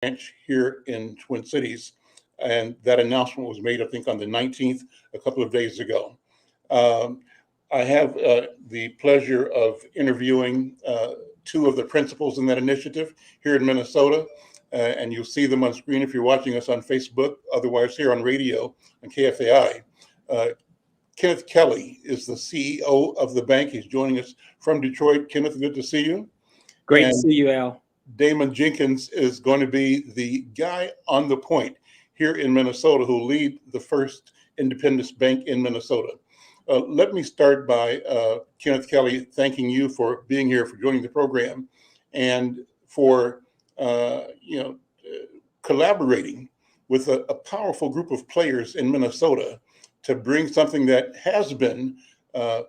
branch here in Twin Cities. And that announcement was made, I think, on the 19th, a couple of days ago. Um, I have the pleasure of interviewing two of the principals in that initiative here in Minnesota. And you'll see them on screen if you're watching us on Facebook, otherwise here on radio on KFAI. Uh, Kenneth Kelly is the CEO of the bank. He's joining us from Detroit. Kenneth, good to see you. Great And to see you, Al. Damon Jenkins is going to be the guy on the point here in Minnesota who lead the first Independence Bank in Minnesota. Let me start by Kenneth Kelly thanking you for being here, for joining the program, and for collaborating with a powerful group of players in Minnesota to bring something that has been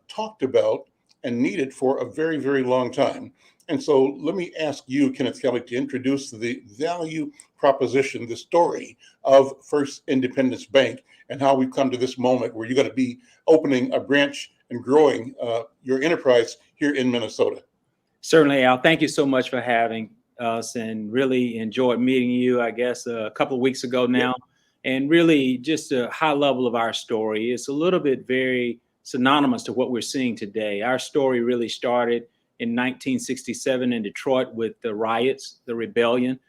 talked about and needed for a very, very long time. And so let me ask you, Kenneth Kelly, to introduce the value proposition, the story of First Independence Bank, and how we've come to this moment where you're going to be opening a branch and growing your enterprise here in Minnesota. Certainly, Al. Thank you so much for having us, and really enjoyed meeting you, I guess, a couple of weeks ago now. Yeah. And really just a high level of our story. It's a little bit very synonymous to what we're seeing today. Our story really started in 1967 in Detroit with the riots, the rebellion,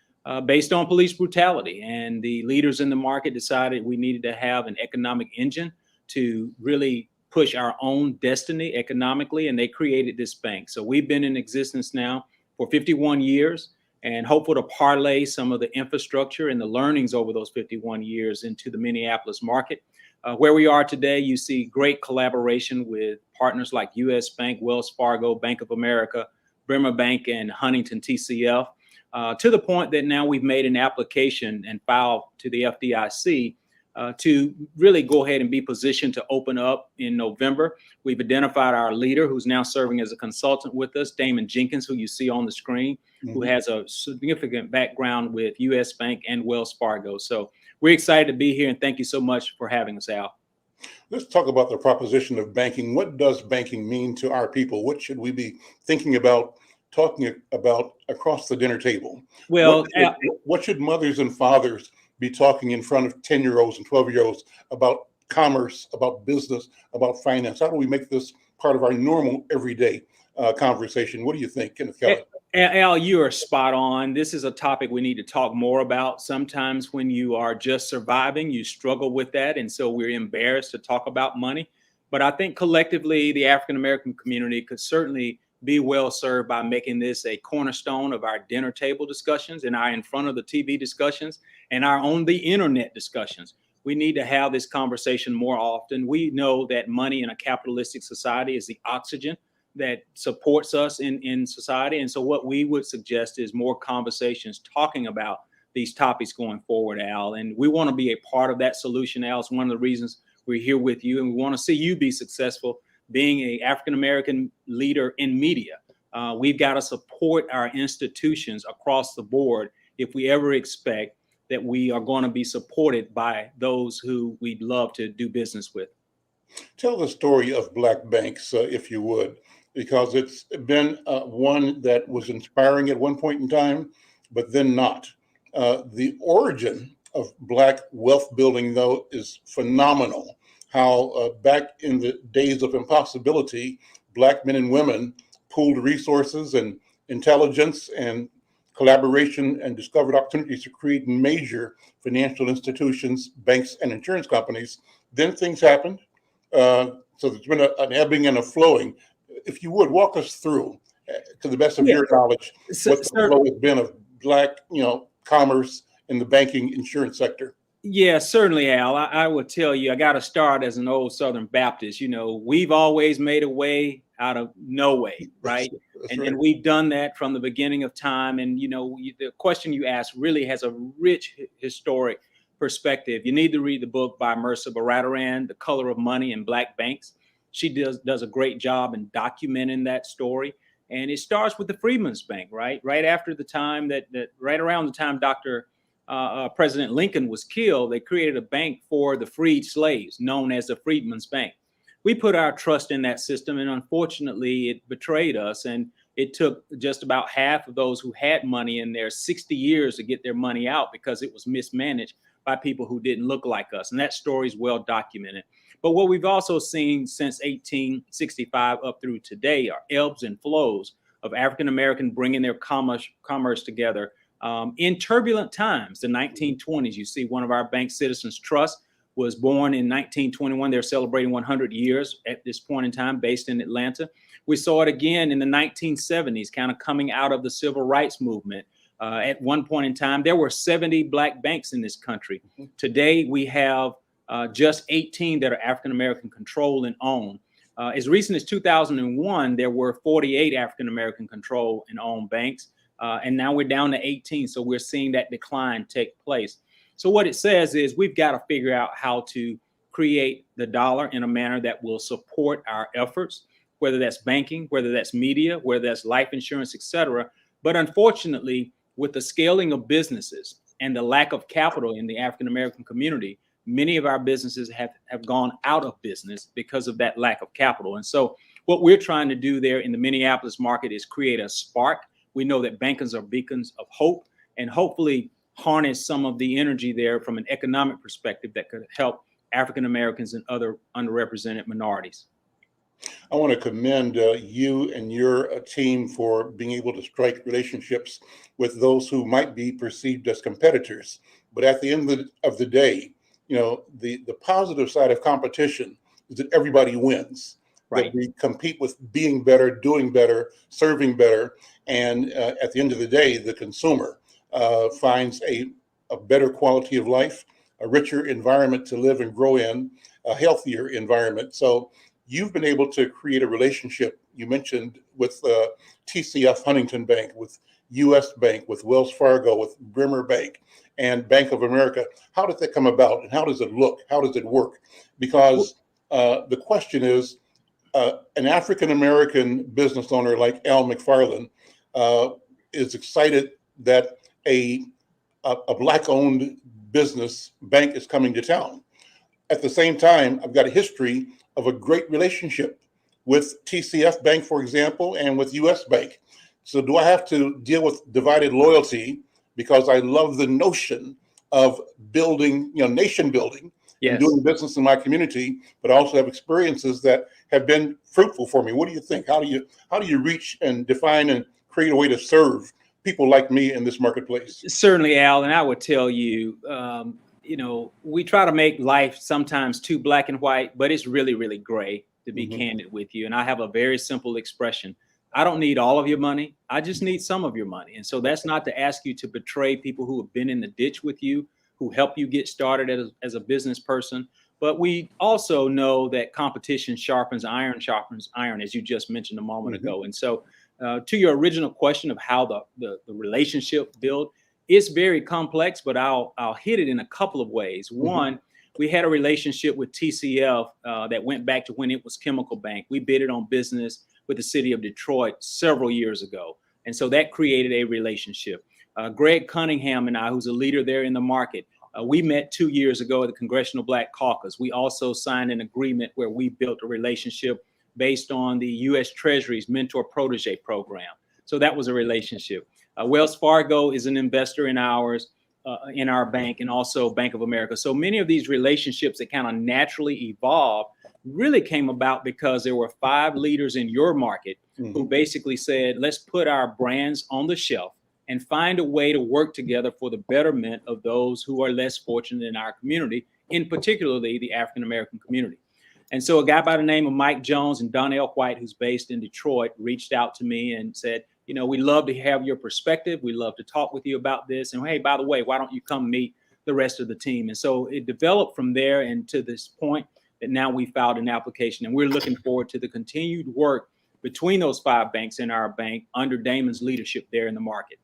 based on police brutality. And the leaders in the market decided we needed to have an economic engine to really push our own destiny economically, and they created this bank. So we've been in existence now for 51 years and hopeful to parlay some of the infrastructure and the learnings over those 51 years into the Minneapolis market. Where we are today, you see great collaboration with partners like U.S. Bank, Wells Fargo, Bank of America, Bremer Bank, and Huntington TCF, to the point that now we've made an application and filed to the FDIC to really go ahead and be positioned to open up in November. We've identified our leader, who's now serving as a consultant with us, Damon Jenkins, who you see on the screen, who has a significant background with U.S. Bank and Wells Fargo. So we're excited to be here, and thank you so much for having us, Al. Let's talk about the proposition of banking. What does banking mean to our people? What should we be thinking about, talking about across the dinner table? Well, what should mothers and fathers be talking in front of 10-year-olds and 12-year-olds about commerce, about business, about finance? How do we make this part of our normal everyday conversation? What do you think, Kenneth Kelly? Al, you are spot on. This is a topic we need to talk more about. Sometimes when you are just surviving, you struggle with that. And so we're embarrassed to talk about money. But I think collectively, the African-American community could certainly be well served by making this a cornerstone of our dinner table discussions and our in front of the TV discussions and our on the internet discussions. We need to have this conversation more often. We know that money in a capitalistic society is the oxygen that supports us in society. And so what we would suggest is more conversations talking about these topics going forward, Al. And we want to be a part of that solution, Al. It's one of the reasons we're here with you. And we want to see you be successful being an African-American leader in media. We've got to support our institutions across the board if we ever expect that we are going to be supported by those who we'd love to do business with. Tell the story of Black banks, if you would, because it's been one that was inspiring at one point in time, but then not. The origin of Black wealth building, though, is phenomenal. How back in the days of impossibility, Black men and women pooled resources and intelligence and collaboration and discovered opportunities to create major financial institutions, banks, and insurance companies. Then things happened. So there's been an ebbing and a flowing. If you would walk us through, to the best of your knowledge, what the flow has been of Black, commerce in the banking insurance sector. Yeah, certainly, Al. I will tell you, I got to start as an old Southern Baptist. We've always made a way out of no way, right? And we've done that from the beginning of time. And, the question you asked really has a rich historic perspective. You need to read the book by Mercer Baradaran, The Color of Money in Black Banks. She does a great job in documenting that story. And it starts with the Freedmen's Bank, right? Right after the time right around the time President Lincoln was killed, they created a bank for the freed slaves known as the Freedmen's Bank. We put our trust in that system, and unfortunately, it betrayed us. And it took just about half of those who had money in there 60 years to get their money out because it was mismanaged by people who didn't look like us. And that story is well documented. But what we've also seen since 1865 up through today are ebbs and flows of African American bringing their commerce together. In turbulent times, the 1920s, you see one of our bank, Citizens Trust, was born in 1921. They're celebrating 100 years at this point in time, based in Atlanta. We saw it again in the 1970s, kind of coming out of the civil rights movement. At one point in time, there were 70 Black banks in this country. Today, we have just 18 that are African American controlled and owned. As recent as 2001, there were 48 African American controlled and owned banks. And now we're down to 18. So we're seeing that decline take place. So what it says is we've got to figure out how to create the dollar in a manner that will support our efforts, whether that's banking, whether that's media, whether that's life insurance, et cetera. But unfortunately, with the scaling of businesses and the lack of capital in the African American community, many of our businesses have gone out of business because of that lack of capital. And so what we're trying to do there in the Minneapolis market is create a spark. We know that bankers are beacons of hope, and hopefully harness some of the energy there from an economic perspective that could help African Americans and other underrepresented minorities. I want to commend you and your team for being able to strike relationships with those who might be perceived as competitors. But at the end of the day, the positive side of competition is that everybody wins. Right. That we compete with being better, doing better, serving better. And at the end of the day, the consumer finds a better quality of life, a richer environment to live and grow in, a healthier environment. So you've been able to create a relationship, you mentioned, with TCF Huntington Bank, with US Bank, with Wells Fargo, with Bremer Bank, and Bank of America. How did that come about, and how does it look? How does it work? Because the question is, an African-American business owner like Al McFarlane is excited that a Black-owned business bank is coming to town. At the same time, I've got a history of a great relationship with TCF Bank, for example, and with US Bank. So do I have to deal with divided loyalty because I love the notion of building, nation building, yes, and doing business in my community, but also have experiences that have been fruitful for me? What do you think? How do you reach and define and create a way to serve people like me in this marketplace? Certainly, Al, and I would tell you, we try to make life sometimes too black and white, but it's really, really gray, to be candid with you. And I have a very simple expression. I don't need all of your money. I just need some of your money. And so that's not to ask you to betray people who have been in the ditch with you, who help you get started as a business person. But we also know that competition sharpens iron, as you just mentioned a moment ago. And so to your original question of how the relationship built, it's very complex, but I'll hit it in a couple of ways. One, we had a relationship with TCF that went back to when it was Chemical Bank. We bid it on business with the city of Detroit several years ago. And so that created a relationship. Greg Cunningham and I, who's a leader there in the market, we met 2 years ago at the Congressional Black Caucus. We also signed an agreement where we built a relationship based on the U.S. Treasury's Mentor Protege program. So that was a relationship. Wells Fargo is an investor in our bank, and also Bank of America. So many of these relationships that kind of naturally evolved really came about because there were 5 leaders in your market who basically said, let's put our brands on the shelf and find a way to work together for the betterment of those who are less fortunate in our community, in particularly the African American community. And so a guy by the name of Mike Jones and Donnell White, who's based in Detroit, reached out to me and said, we'd love to have your perspective. We'd love to talk with you about this. And hey, by the way, why don't you come meet the rest of the team? And so it developed from there, and to this point that now we filed an application, and we're looking forward to the continued work between those 5 banks and our bank under Damon's leadership there in the market.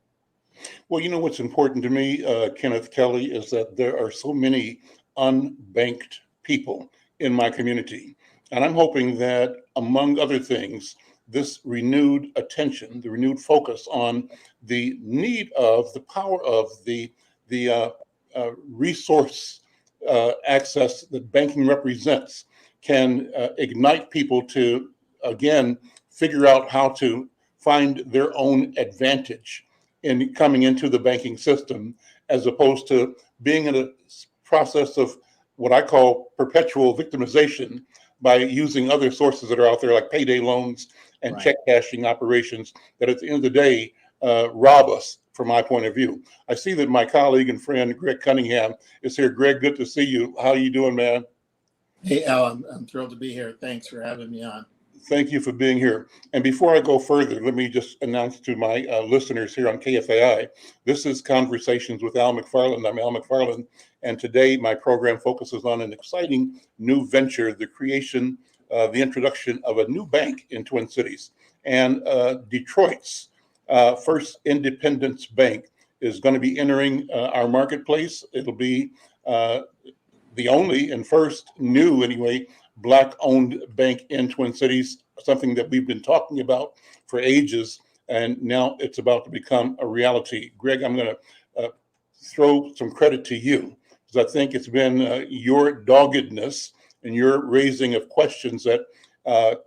Well, what's important to me, Kenneth Kelly, is that there are so many unbanked people in my community. And I'm hoping that, among other things, this renewed attention, the renewed focus on the need of, the power of the resource access that banking represents can ignite people to, again, figure out how to find their own advantage in coming into the banking system, as opposed to being in a process of what I call perpetual victimization by using other sources that are out there like payday loans and Right. check cashing operations that at the end of the day rob us from my point of view. I see that my colleague and friend Greg Cunningham is here. Greg, good to see you. How you doing, man? Hey, Al, I'm thrilled to be here. Thanks for having me on. Thank you for being here. And before I go further, let me just announce to my listeners here on KFAI, this is Conversations with Al McFarlane. I'm Al McFarlane, and today my program focuses on an exciting new venture, the creation, the introduction of a new bank in Twin Cities. And Detroit's first Independence Bank is going to be entering our marketplace. It'll be the only and first new, anyway, Black-owned bank in Twin Cities, something that we've been talking about for ages, and now it's about to become a reality. Greg, I'm going to throw some credit to you, because I think it's been your doggedness and your raising of questions that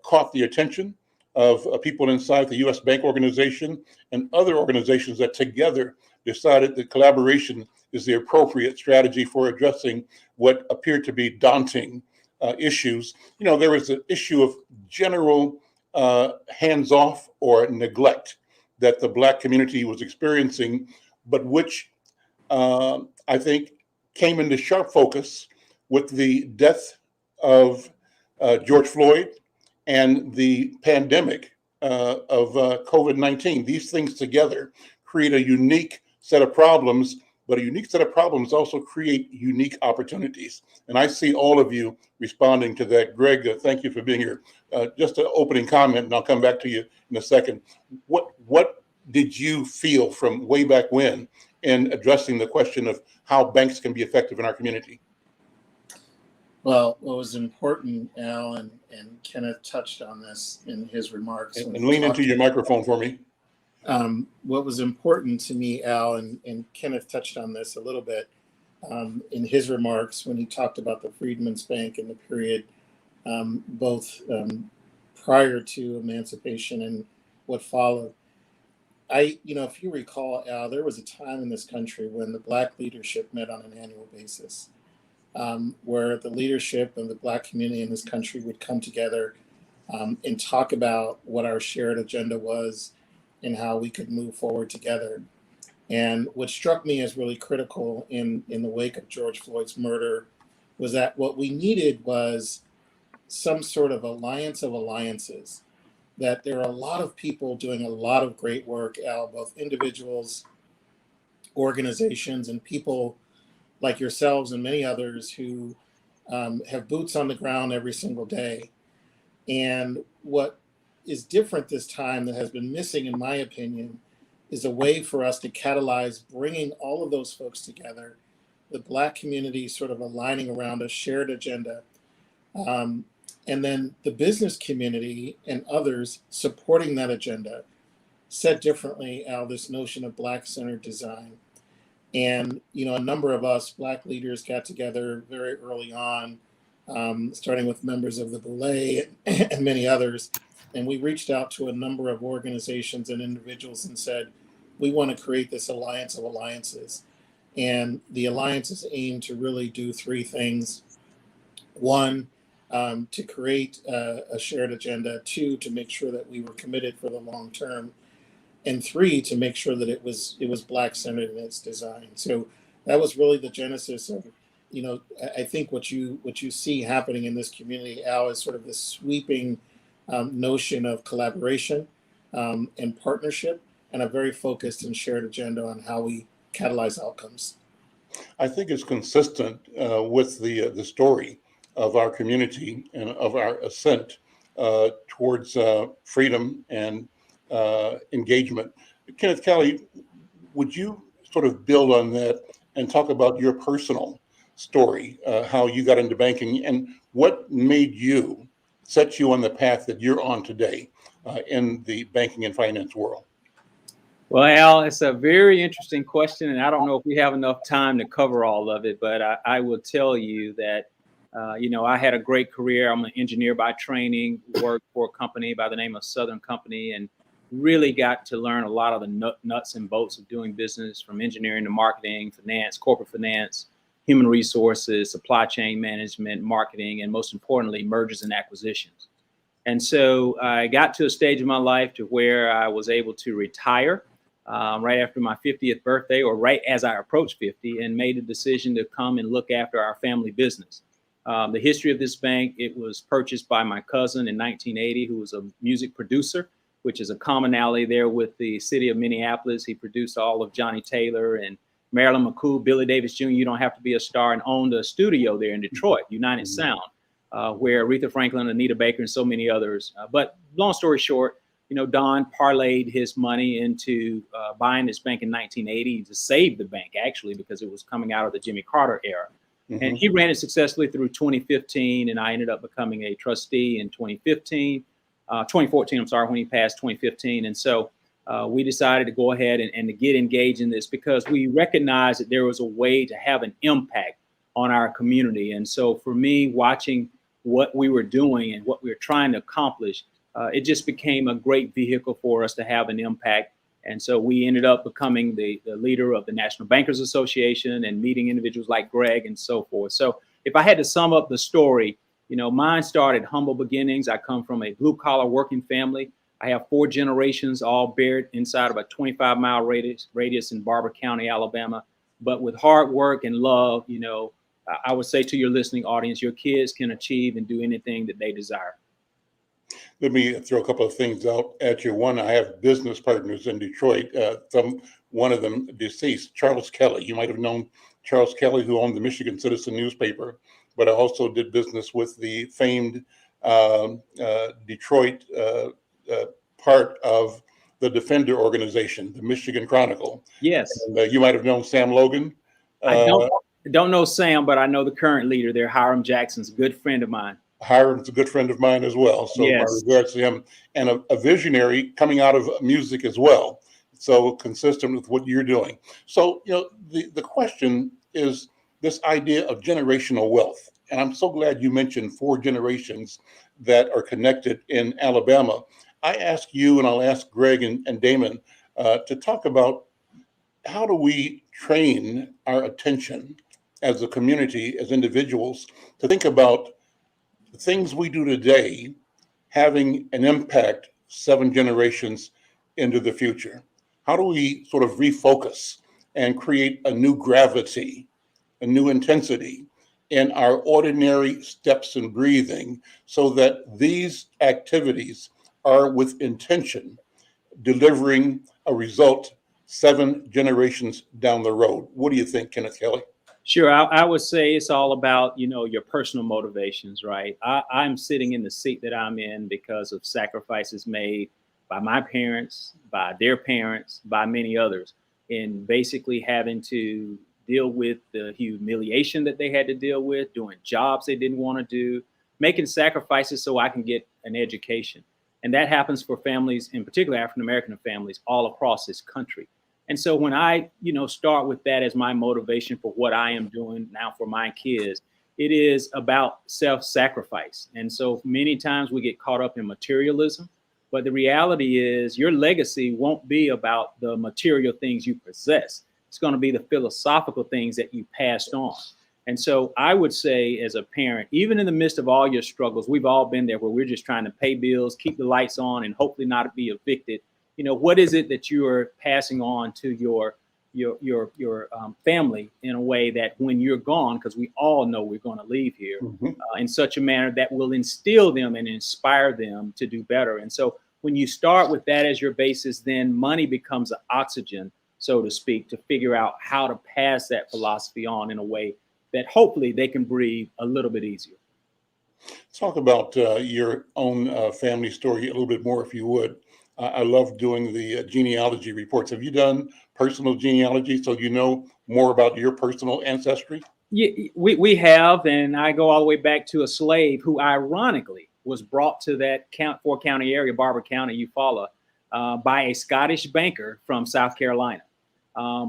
caught the attention of people inside the U.S. Bank Organization and other organizations that together decided that collaboration is the appropriate strategy for addressing what appeared to be daunting issues. You know, there was an issue of general hands-off or neglect that the Black community was experiencing, but which I think came into sharp focus with the death of George Floyd and the pandemic of COVID-19. These things together create a unique set of problems, but a unique set of problems also create unique opportunities. And I see all of you responding to that. Greg, thank you for being here. Just an opening comment, and I'll come back to you in a second. What did you feel from way back when in addressing the question of how banks can be effective in our community? Well, what was important, Al, and Kenneth touched on this in his remarks. And lean into your microphone for me. What was important to me, Al, and Kenneth touched on this a little bit in his remarks when he talked about the Freedmen's Bank and the period both prior to emancipation and what followed. If you recall, Al, there was a time in this country when the Black leadership met on an annual basis, where the leadership of the Black community in this country would come together and talk about what our shared agenda was and how we could move forward together. And what struck me as really critical in the wake of George Floyd's murder was that what we needed was some sort of alliance of alliances, that there are a lot of people doing a lot of great work, Al, both individuals, organizations, and people like yourselves and many others who have boots on the ground every single day. And what is different this time that has been missing, in my opinion, is a way for us to catalyze bringing all of those folks together, the Black community sort of aligning around a shared agenda, and then the business community and others supporting that agenda. Said differently, Al, this notion of Black-centered design. And, a number of us Black leaders got together very early on, starting with members of the Belay and many others. And we reached out to a number of organizations and individuals and said, we want to create this alliance of alliances. And the alliances aim to really do three things. One, to create a shared agenda. Two, to make sure that we were committed for the long term. And three, to make sure that it was Black-centered in its design. So that was really the genesis of, I think what you see happening in this community, Al, is sort of this sweeping notion of collaboration and partnership, and a very focused and shared agenda on how we catalyze outcomes. I think it's consistent with the story of our community and of our ascent towards freedom and engagement. Kenneth Kelly, would you sort of build on that and talk about your personal story, how you got into banking and what made you set you on the path that you're on today in the banking and finance world? Well, Al, it's a very interesting question, and I don't know if we have enough time to cover all of it, but I will tell you that, I had a great career. I'm an engineer by training, worked for a company by the name of Southern Company, and really got to learn a lot of the nuts and bolts of doing business, from engineering to marketing, finance, corporate finance, human resources, supply chain management, marketing, and most importantly, mergers and acquisitions. And so I got to a stage in my life to where I was able to retire right after my 50th birthday, or right as I approached 50, and made a decision to come and look after our family business. The history of this bank: it was purchased by my cousin in 1980, who was a music producer, which is a commonality there with the city of Minneapolis. He produced all of Johnny Taylor and Marilyn McCool, Billy Davis Jr., You Don't Have to Be a Star, and owned a studio there in Detroit, United Sound, where Aretha Franklin, Anita Baker, and so many others. But long story short, Don parlayed his money into buying this bank in 1980 to save the bank, actually, because it was coming out of the Jimmy Carter era. Mm-hmm. And he ran it successfully through 2015, and I ended up becoming a trustee in 2014, I'm sorry, when he passed 2015. And so we decided to go ahead and to get engaged in this, because we recognized that there was a way to have an impact on our community. And so for me, watching what we were doing and what we were trying to accomplish, it just became a great vehicle for us to have an impact. And so we ended up becoming the leader of the National Bankers Association and meeting individuals like Greg and so forth. So if I had to sum up the story, mine started humble beginnings. I come from a blue collar working family. I have 4 generations all buried inside of a 25-mile radius in Barber County, Alabama. But with hard work and love, I would say to your listening audience, your kids can achieve and do anything that they desire. Let me throw a couple of things out at you. One, I have business partners in Detroit. One of them deceased, Charles Kelly. You might have known Charles Kelly, who owned the Michigan Citizen newspaper, but I also did business with the famed Detroit part of the Defender organization, the Michigan Chronicle. Yes. And, you might have known Sam Logan. I don't know Sam, but I know the current leader there, Hiram Jackson's a good friend of mine. Hiram's a good friend of mine as well. So yes. My regards to him, and a visionary coming out of music as well. So consistent with what you're doing. So, the question is this idea of generational wealth. And I'm so glad you mentioned 4 generations that are connected in Alabama. I ask you, and I'll ask Greg and Damon to talk about, how do we train our attention as a community, as individuals, to think about the things we do today having an impact 7 generations into the future? How do we sort of refocus and create a new gravity, a new intensity in our ordinary steps and breathing, so that these activities are with intention, delivering a result 7 generations down the road? What do you think, Kenneth Kelly? Sure. I would say it's all about, your personal motivations, right? I'm sitting in the seat that I'm in because of sacrifices made by my parents, by their parents, by many others, in basically having to deal with the humiliation that they had to deal with, doing jobs they didn't want to do, making sacrifices so I can get an education. And that happens for families, in particular African-American families, all across this country. And so when I, start with that as my motivation for what I am doing now for my kids, it is about self-sacrifice. And so many times we get caught up in materialism, but the reality is your legacy won't be about the material things you possess. It's going to be the philosophical things that you passed on. And so I would say, as a parent, even in the midst of all your struggles, we've all been there, where we're just trying to pay bills, keep the lights on, and hopefully not be evicted. What is it that you are passing on to your family in a way that when you're gone, because we all know we're going to leave here, in such a manner that will instill them and inspire them to do better. And so when you start with that as your basis, then money becomes an oxygen, so to speak, to figure out how to pass that philosophy on in a way that hopefully they can breathe a little bit easier. Talk about your own family story a little bit more, if you would. I love doing the genealogy reports. Have you done personal genealogy, so you know more about your personal ancestry? Yeah, we have, and I go all the way back to a slave who ironically was brought to that 4-county area, Barber County, Eufaula, by a Scottish banker from South Carolina.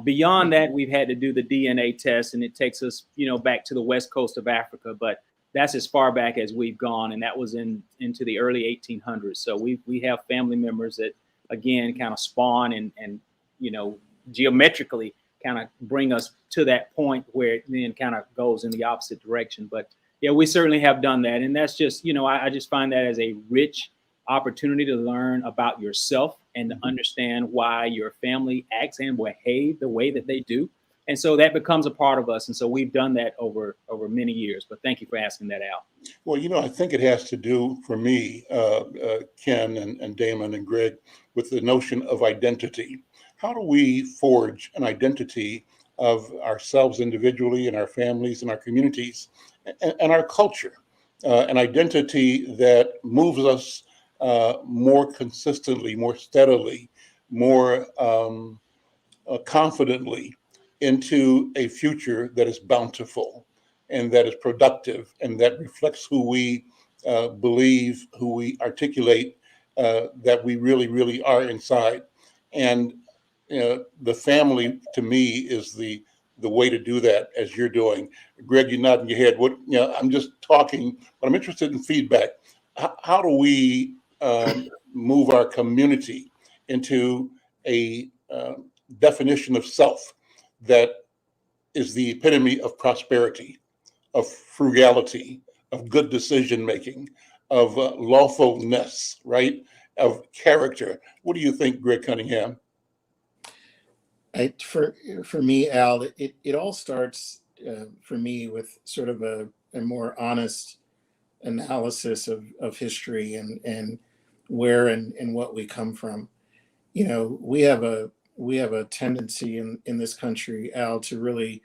Beyond that, we've had to do the DNA test, and it takes us, back to the west coast of Africa. But that's as far back as we've gone, and that was into the early 1800s. So we have family members that again, kind of spawn and geometrically kind of bring us to that point where it then kind of goes in the opposite direction. But yeah, we certainly have done that. And that's just, I just find that as a rich opportunity to learn about yourself and to understand why your family acts and behave the way that they do. And so that becomes a part of us. And so we've done that over many years. But thank you for asking that, Al. Well, I think it has to do for me, Ken and Damon and Greg, with the notion of identity. How do we forge an identity of ourselves individually and our families and our communities and our culture? An identity that moves us more consistently, more steadily, more confidently into a future that is bountiful and that is productive and that reflects who we believe, who we articulate that we really, really are inside. And the family, to me, is the way to do that, as you're doing. Greg, you're nodding your head. I'm just talking, but I'm interested in feedback. How do we move our community into a definition of self that is the epitome of prosperity, of frugality, of good decision making, of lawfulness, right? Of character? What do you think, Greg Cunningham? For me, Al, it all starts for me with sort of a more honest analysis of history and where and what we come from. We have a tendency in this country, Al, to really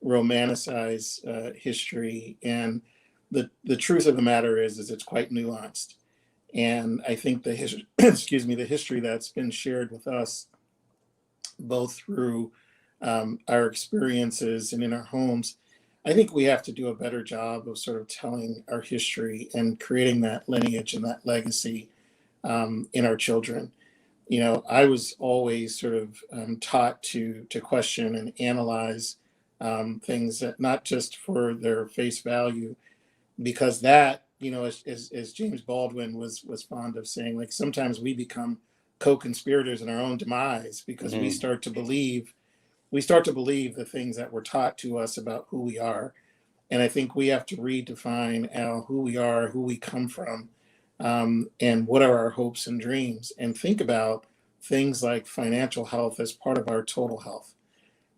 romanticize history, and the truth of the matter is it's quite nuanced. And I think the history, the history that's been shared with us, both through our experiences and in our homes, I think we have to do a better job of sort of telling our history and creating that lineage and that legacy in our children. I was always sort of taught to question and analyze things that not just for their face value, because that, as James Baldwin was fond of saying, like sometimes we become co-conspirators in our own demise because we start to believe the things that were taught to us about who we are. And I think we have to redefine who we are, who we come from, and what are our hopes and dreams, and think about things like financial health as part of our total health.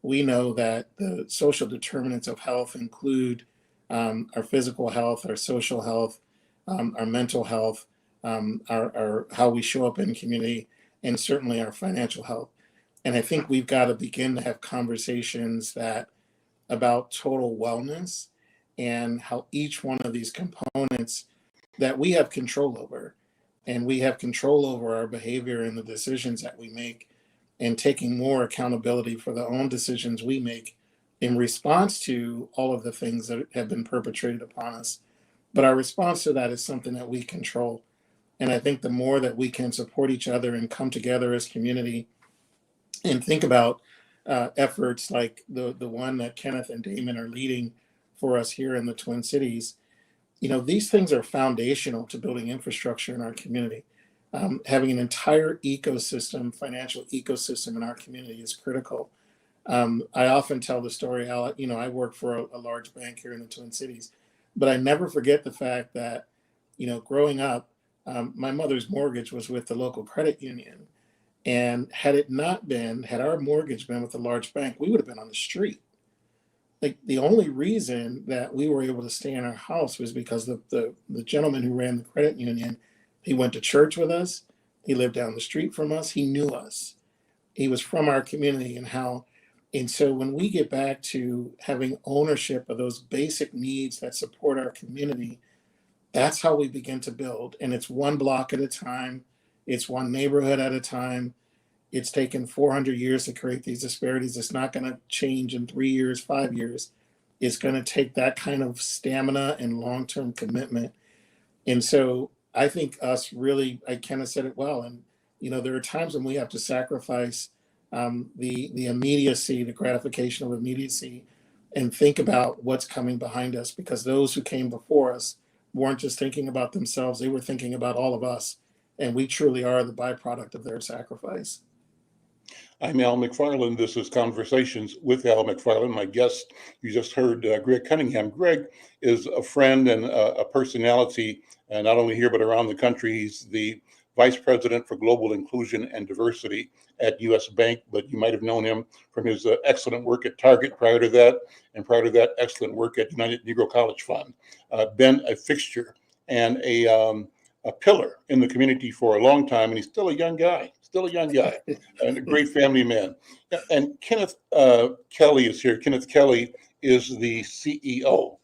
We know that the social determinants of health include our physical health, our social health, our mental health, our how we show up in community, and certainly our financial health. And I think we've got to begin to have conversations about total wellness and how each one of these components that we have control over, and we have control over our behavior and the decisions that we make, and taking more accountability for the own decisions we make in response to all of the things that have been perpetrated upon us. But our response to that is something that we control. And I think the more that we can support each other and come together as community and think about efforts like the one that Kenneth and Damon are leading for us here in the Twin Cities, these things are foundational to building infrastructure in our community. Having an entire ecosystem, financial ecosystem in our community is critical. I often tell the story, Al, I work for a large bank here in the Twin Cities, but I never forget the fact that, growing up, my mother's mortgage was with the local credit union. And had our mortgage been with a large bank, we would have been on the street. Like the only reason that we were able to stay in our house was because the gentleman who ran the credit union, he went to church with us. He lived down the street from us. He knew us. He was from our community and so when we get back to having ownership of those basic needs that support our community, that's how we begin to build. And it's one block at a time. It's one neighborhood at a time. It's taken 400 years to create these disparities. It's not going to change in 3 years, 5 years. It's going to take that kind of stamina and long-term commitment. And so I think us really, I kind of said it well. And, there are times when we have to sacrifice the immediacy, the gratification of immediacy, and think about what's coming behind us, because those who came before us weren't just thinking about themselves. They were thinking about all of us and we truly are the byproduct of their sacrifice. I'm Al McFarlane. This is Conversations with Al McFarlane. My guest, you just heard Greg Cunningham. Greg is a friend and a personality, not only here but around the country. He's the Vice President for Global Inclusion and Diversity at U.S. Bank, but you might have known him from his excellent work at Target prior to that, and prior to that, excellent work at United Negro College Fund. Been a fixture and a pillar in the community for a long time, and he's still a young guy, and a great family man. And Kenneth Kelly is here. Kenneth Kelly is the CEO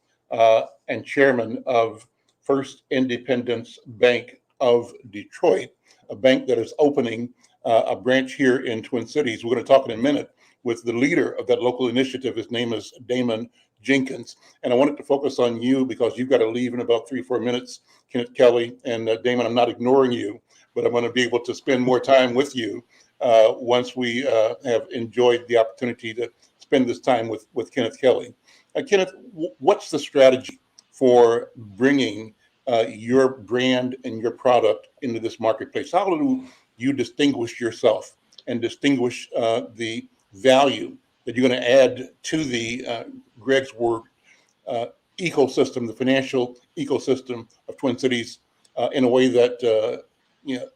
and chairman of First Independence Bank of Detroit, a bank that is opening a branch here in Twin Cities. We're going to talk in a minute with the leader of that local initiative. His name is Damon Jenkins. And I wanted to focus on you because you've got to leave in about 3-4 minutes, Kenneth Kelly. And Damon, I'm not ignoring you, but I'm going to be able to spend more time with you once we have enjoyed the opportunity to spend this time with Kenneth Kelly. Kenneth, what's the strategy for bringing your brand and your product into this marketplace? How do you distinguish yourself and distinguish the value that you're going to add to the Greg's word ecosystem, the financial ecosystem of Twin Cities, in a way that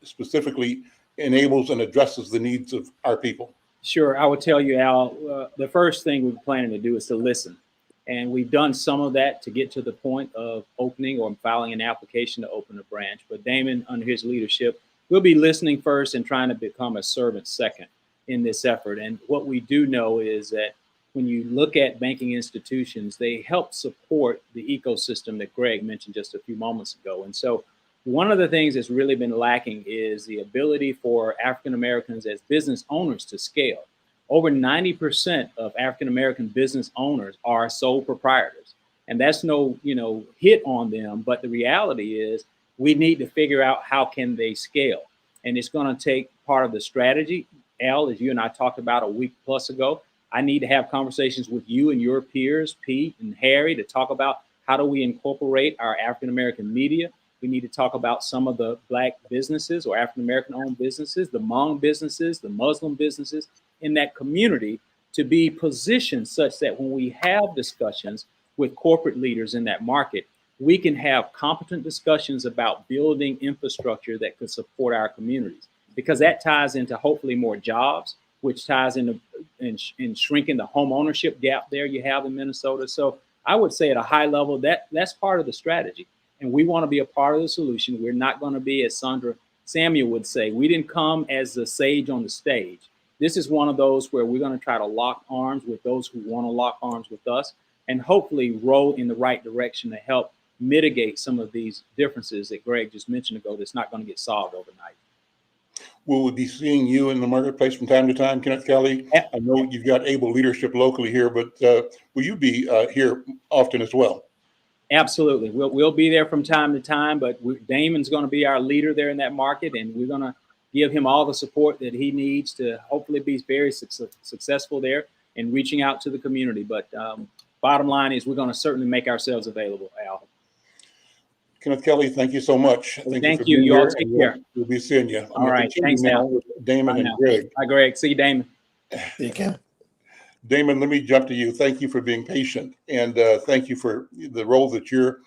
specifically enables and addresses the needs of our people? Sure. I would tell you, Al, the first thing we're planning to do is to listen. And we've done some of that to get to the point of opening or filing an application to open a branch. But Damon, under his leadership, will be listening first and trying to become a servant second in this effort. And what we do know is that when you look at banking institutions, they help support the ecosystem that Greg mentioned just a few moments ago. And so one of the things that's really been lacking is the ability for African Americans as business owners to scale. Over 90% of African American business owners are sole proprietors. And that's no, hit on them. But the reality is we need to figure out how can they scale. And it's going to take part of the strategy. Al, as you and I talked about a week plus ago, I need to have conversations with you and your peers, Pete and Harry, to talk about how do we incorporate our African American media. We need to talk about some of the Black businesses or African American owned businesses, the Hmong businesses, the Muslim businesses in that community to be positioned such that when we have discussions with corporate leaders in that market, we can have competent discussions about building infrastructure that could support our communities, because that ties into hopefully more jobs, which ties into in shrinking the home ownership gap there you have in Minnesota. So I would say at a high level that's part of the strategy. And we want to be a part of the solution. We're not going to be, as Sandra Samuel would say, we didn't come as the sage on the stage. This is one of those where we're going to try to lock arms with those who want to lock arms with us and hopefully roll in the right direction to help mitigate some of these differences that Greg just mentioned ago that's not going to get solved overnight. Will we be seeing you in the marketplace from time to time, Kenneth Kelly? I know you've got able leadership locally here, but will you be here often as well? Absolutely. We'll be there from time to time, but Damon's going to be our leader there in that market, and we're going to give him all the support that he needs to hopefully be very successful there in reaching out to the community. But bottom line is we're going to certainly make ourselves available, Al. Kenneth Kelly, thank you so much. Thank you. You all take care. We'll be seeing you. All right. Thanks, Al. Damon and Greg. Hi, Greg. See you, Damon. You can. Damon, let me jump to you. Thank you for being patient, and thank you for the role that you're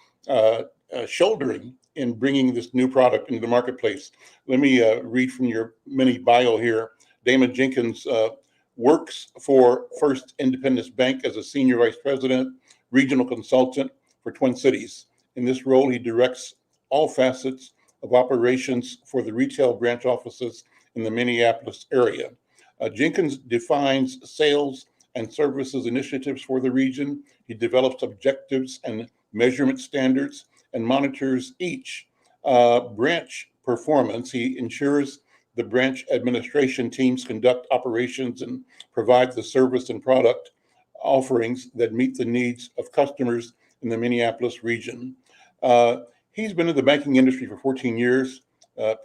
shouldering in bringing this new product into the marketplace. Let me read from your mini bio here. Damon Jenkins works for First Independence Bank as a senior vice president, regional consultant for Twin Cities. In this role, he directs all facets of operations for the retail branch offices in the Minneapolis area. Jenkins defines sales and services initiatives for the region. He develops objectives and measurement standards and monitors each branch performance. He ensures the branch administration teams conduct operations and provide the service and product offerings that meet the needs of customers in the Minneapolis region. He's been in the banking industry for 14 years.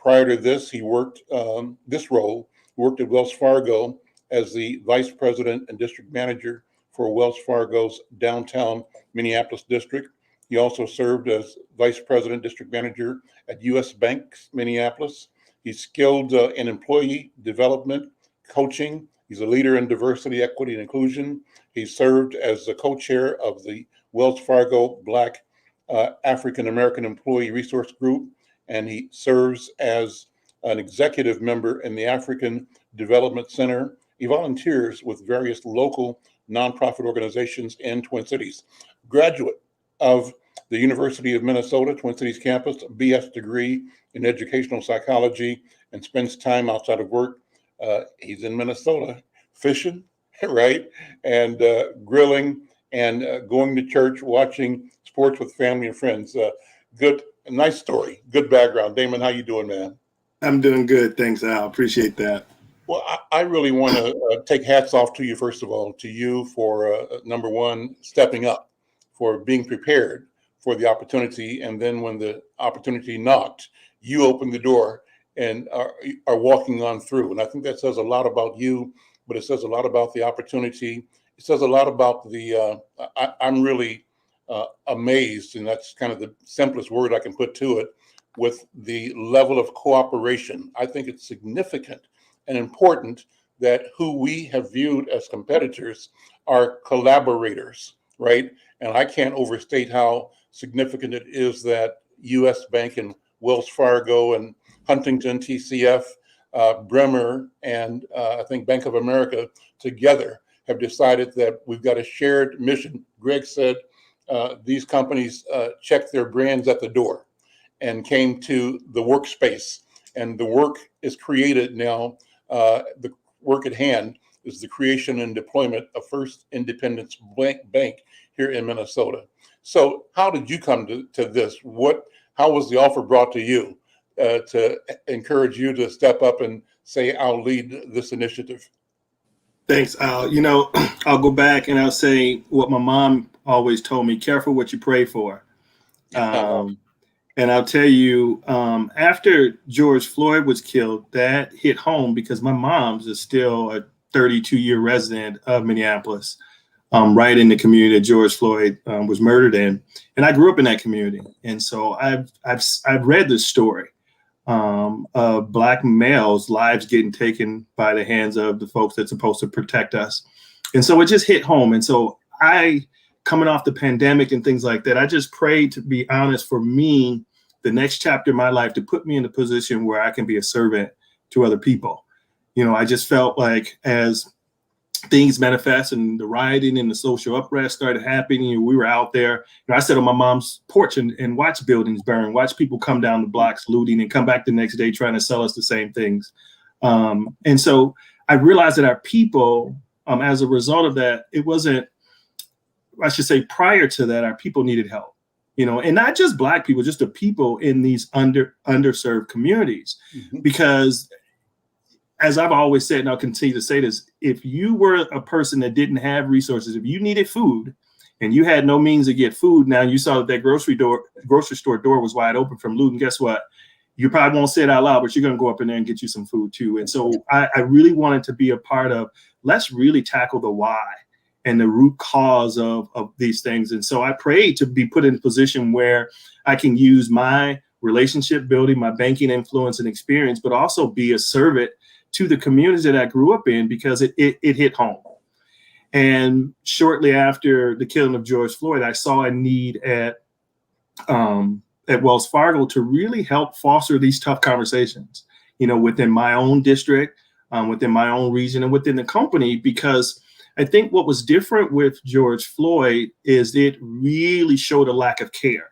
Prior to this, he worked at Wells Fargo as the vice president and district manager for Wells Fargo's downtown Minneapolis district. He also served as vice president, district manager at U.S. Bank's Minneapolis. He's skilled in employee development, coaching. He's a leader in diversity, equity, and inclusion. He served as the co-chair of the Wells Fargo Black African American Employee Resource Group, and he serves as an executive member in the African Development Center. He volunteers with various local nonprofit organizations in Twin Cities. Graduate of the University of Minnesota, Twin Cities campus, BS degree in educational psychology, and spends time outside of work. He's in Minnesota fishing, right? And grilling and going to church, watching sports with family and friends. Nice story, good background. Damon, how you doing, man? I'm doing good. Thanks, Al. Appreciate that. Well, I really want to take hats off to you, first of all, to you for number one, stepping up, for being prepared for the opportunity. And then when the opportunity knocked, you opened the door and are walking on through. And I think that says a lot about you, but it says a lot about the opportunity. It says a lot about I'm really amazed, and that's kind of the simplest word I can put to it, with the level of cooperation. I think it's significant and important that who we have viewed as competitors are collaborators, right? And I can't overstate how significant it is that U.S. Bank and Wells Fargo and Huntington, TCF, Bremer, and I think Bank of America together have decided that we've got a shared mission. Greg said these companies checked their brands at the door and came to the workspace, and the work is created now. The work at hand is the creation and deployment of First Independence Bank here in Minnesota. So how did you come to this? How was the offer brought to you to encourage you to step up and say, I'll lead this initiative? Thanks, Al. I'll go back and I'll say what my mom always told me: careful what you pray for. And I'll tell you, after George Floyd was killed, that hit home because my mom's is still a 32-year resident of Minneapolis, right in the community that George Floyd was murdered in. And I grew up in that community. And so I've read this story of Black males' lives getting taken by the hands of the folks that's supposed to protect us. And so it just hit home. And so coming off the pandemic and things like that, I just prayed, to be honest, for me, the next chapter of my life, to put me in a position where I can be a servant to other people. I just felt like as things manifest and the rioting and the social unrest started happening, we were out there. I sat on my mom's porch and watched buildings burn, watch people come down the blocks looting and come back the next day trying to sell us the same things. And so I realized that our people, as a result of that, it wasn't, I should say, prior to that, our people needed help, and not just Black people, just the people in these underserved communities. Mm-hmm. Because as I've always said, and I'll continue to say this, if you were a person that didn't have resources, if you needed food and you had no means to get food, now you saw that grocery store door was wide open from looting, guess what? You probably won't say it out loud, but you're going to go up in there and get you some food too. And so I really wanted to be a part of, let's really tackle the why and the root cause of these things. And so I prayed to be put in a position where I can use my relationship building, my banking influence and experience, but also be a servant to the communities that I grew up in, because it hit home. And shortly after the killing of George Floyd, I saw a need at Wells Fargo to really help foster these tough conversations, within my own district, within my own region, and within the company, because I think what was different with George Floyd is it really showed a lack of care.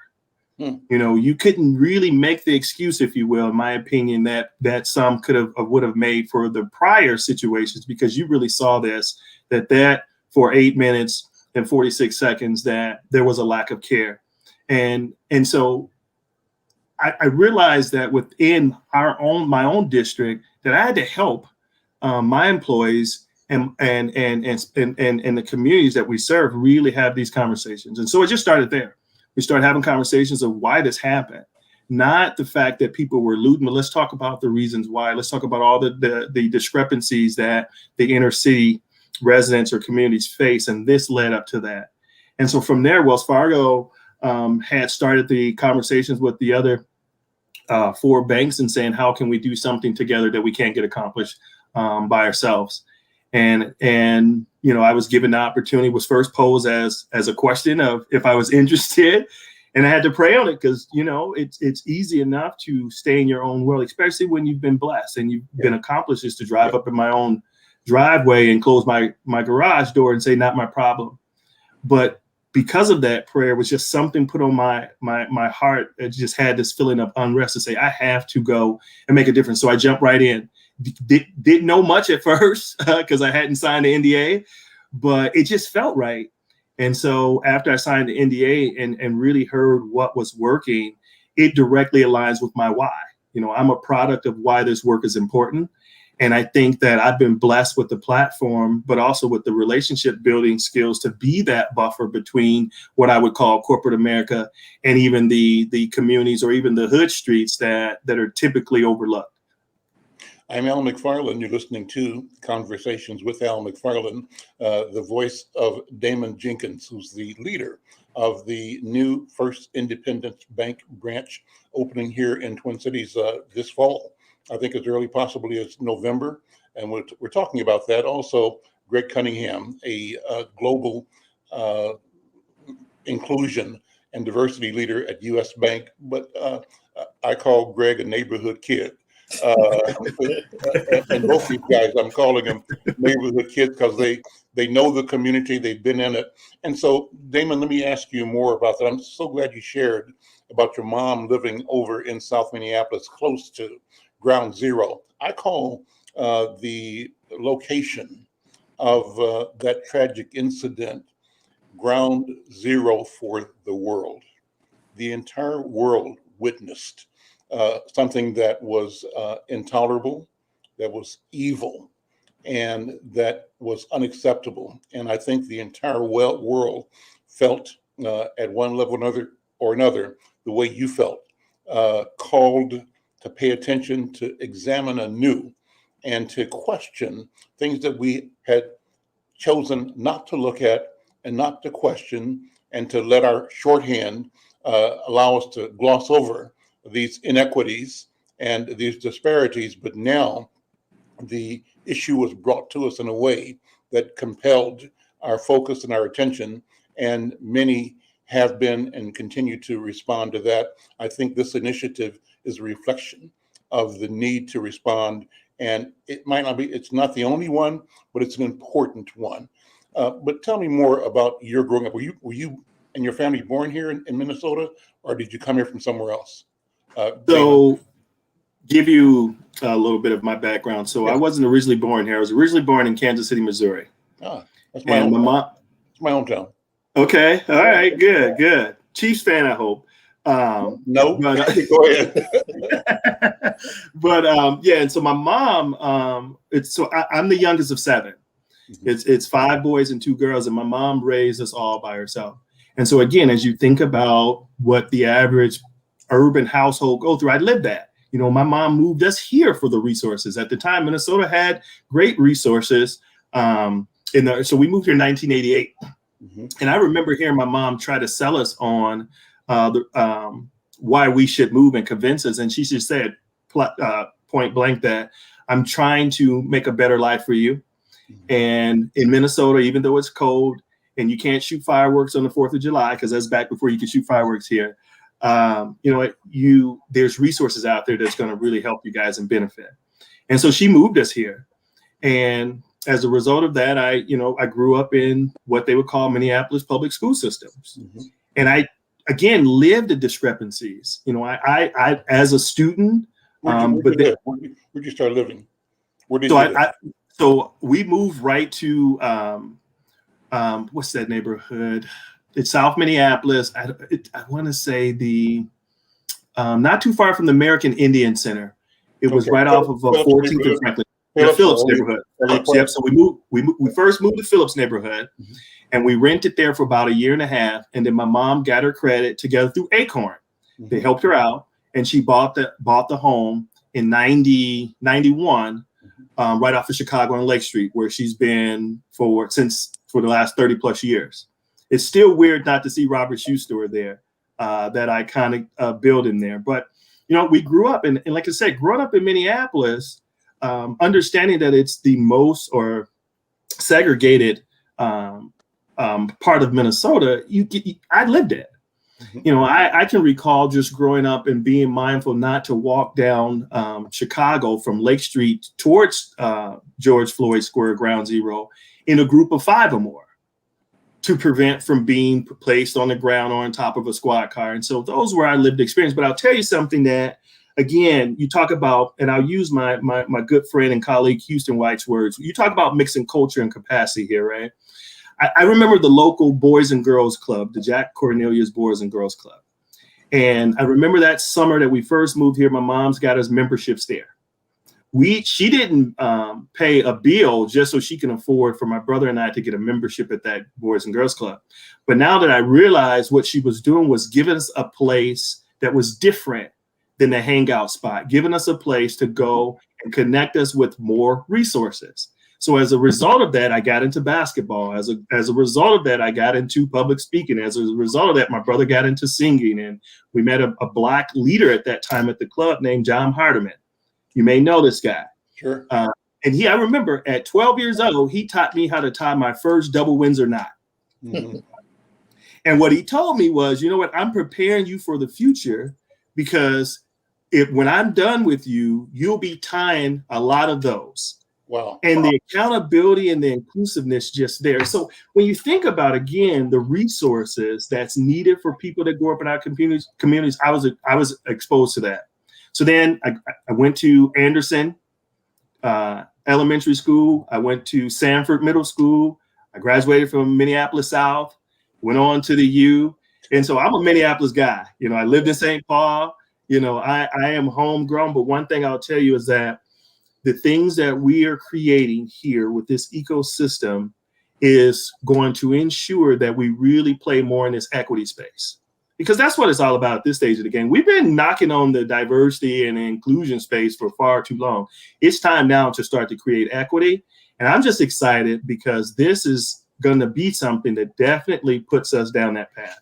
You couldn't really make the excuse, if you will, in my opinion, that some would have made for the prior situations, because you really saw that for 8 minutes and 46 seconds that there was a lack of care. And so I realized that within my own district that I had to help my employees and the communities that we serve really have these conversations. And so it just started there. We started having conversations of why this happened, not the fact that people were looting, but let's talk about the reasons why. Let's talk about all the discrepancies that the inner city residents or communities face, and this led up to that. And so from there, Wells Fargo had started the conversations with the other for banks and saying, how can we do something together that we can't get accomplished by ourselves? And I was given the opportunity, was first posed as a question of if I was interested, and I had to pray on it because it's easy enough to stay in your own world, especially when you've been blessed and you've been accomplished, is to drive up in my own driveway and close my garage door and say, not my problem. But because of that, prayer was just something put on my heart. It just had this feeling of unrest to say, I have to go and make a difference. So I jumped right in. Didn't know much at first because I hadn't signed the NDA, but it just felt right. And so after I signed the NDA and really heard what was working, it directly aligns with my why. I'm a product of why this work is important. And I think that I've been blessed with the platform, but also with the relationship building skills to be that buffer between what I would call corporate America and even the communities or even the hood streets that are typically overlooked. I'm Al McFarlane. You're listening to Conversations with Al McFarlane, the voice of Damon Jenkins, who's the leader of the new First Independence Bank branch opening here in Twin Cities this fall. I think as early possibly as November. And we're talking about that. Also, Greg Cunningham, a global inclusion and diversity leader at U.S. Bank. But I call Greg a neighborhood kid. And both these guys, I'm calling them neighborhood kids because they know the community, they've been in it. And so, Damon, let me ask you more about that. I'm so glad you shared about your mom living over in South Minneapolis, close to Ground Zero. I call the location of that tragic incident Ground Zero for the world. The entire world witnessed something that was intolerable, that was evil, and that was unacceptable. And I think the entire world felt at one level or another the way you felt, called to pay attention, to examine anew, and to question things that we had chosen not to look at and not to question, and to let our shorthand allow us to gloss over these inequities and these disparities. But now the issue was brought to us in a way that compelled our focus and our attention, and many have been and continue to respond to that. I think this initiative is a reflection of the need to respond, and it's not the only one, but it's an important one. But tell me more about your growing up. Were you and your family born here in Minnesota, or did you come here from somewhere else? So give you a little bit of my background. So I wasn't originally born here. I was originally born in Kansas City, Missouri. That's my hometown. It's my hometown. Okay. All right. Good. Chiefs fan, I hope. No, but go ahead. But and so my mom, I'm the youngest of seven. Mm-hmm. It's 5 boys and 2 girls, and my mom raised us all by herself. And so again, as you think about what the average urban household go through, I lived that. My mom moved us here for the resources. At the time, Minnesota had great resources. So we moved here in 1988. Mm-hmm. And I remember hearing my mom try to sell us on why we should move and convince us. And she just said point blank that I'm trying to make a better life for you. Mm-hmm. And in Minnesota, even though it's cold and you can't shoot fireworks on the 4th of July, because that's back before you could shoot fireworks here, there's resources out there that's going to really help you guys and benefit. And so she moved us here. And as a result of that, I grew up in what they would call Minneapolis public school systems. Mm-hmm. And I, again, lived the discrepancies. I as a student. Where'd you start living? Where did you live? So we moved right to, what's that neighborhood? It's South Minneapolis. I want to say not too far from the American Indian Center. It was right off of 14th and Franklin. Phillips neighborhood. Yep. So we first moved to Phillips neighborhood, mm-hmm. and we rented there for about 1.5 years. And then my mom got her credit together through Acorn. Mm-hmm. They helped her out, and she bought the home in 91, mm-hmm. Right off of Chicago on Lake Street, where she's been for the last 30 plus years. It's still weird not to see Robert Shoe Store there, that iconic building there. But we grew up, and like I said, growing up in Minneapolis, understanding that it's the most or segregated part of Minnesota, I lived it. I can recall just growing up and being mindful not to walk down Chicago from Lake Street towards George Floyd Square, Ground Zero, in a group of 5 or more, to prevent from being placed on the ground or on top of a squad car. And so those were our lived experience. But I'll tell you something that, again, you talk about, and I'll use my good friend and colleague Houston White's words. You talk about mixing culture and capacity here, right? I remember the local Boys and Girls Club, the Jack Cornelius Boys and Girls Club. And I remember that summer that we first moved here, my mom's got us memberships there. She didn't pay a bill just so she can afford for my brother and I to get a membership at that Boys and Girls Club. But now that I realized what she was doing was giving us a place that was different than the hangout spot, giving us a place to go and connect us with more resources. So as a result of that, I got into basketball. As a result of that, I got into public speaking. As a result of that, my brother got into singing. And we met a Black leader at that time at the club named John Hardiman. You may know this guy. Sure. And I remember at 12 years old, he taught me how to tie my first double Windsor knot. Mm-hmm. And what he told me was, you know what, I'm preparing you for the future, because when I'm done with you, you'll be tying a lot of those. Wow. And the accountability and the inclusiveness just there. So when you think about, again, the resources that's needed for people that grow up in our communities, I was exposed to that. So then I went to Anderson Elementary School. I went to Sanford Middle School. I graduated from Minneapolis South, went on to the U. And so I'm a Minneapolis guy. I lived in St. Paul. I am homegrown. But one thing I'll tell you is that the things that we are creating here with this ecosystem is going to ensure that we really play more in this equity space, because that's what it's all about at this stage of the game. We've been knocking on the diversity and inclusion space for far too long. It's time now to start to create equity. And I'm just excited because this is going to be something that definitely puts us down that path.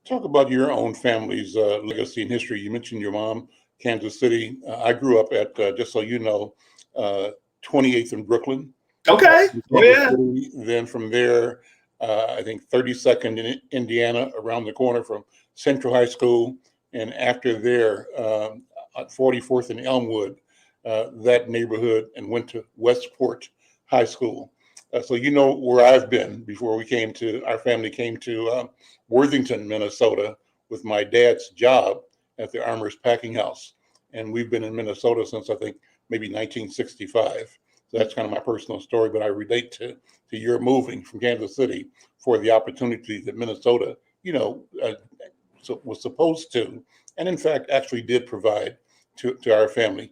Talk about your own family's legacy and history. You mentioned your mom, Kansas City. I grew up at, just so you know, 28th in Brooklyn. Okay. Oh, yeah. City. Then from there, I think 32nd in Indiana, around the corner from Central High School. And after there, at 44th and Elmwood, that neighborhood, and went to Westport High School. So you know where I've been before our family came to Worthington, Minnesota, with my dad's job at the Armour's Packing House. And we've been in Minnesota since, I think, maybe 1965. So that's kind of my personal story, but I relate to your moving from Kansas City for the opportunity that Minnesota, was supposed to, and in fact, actually did provide to our family.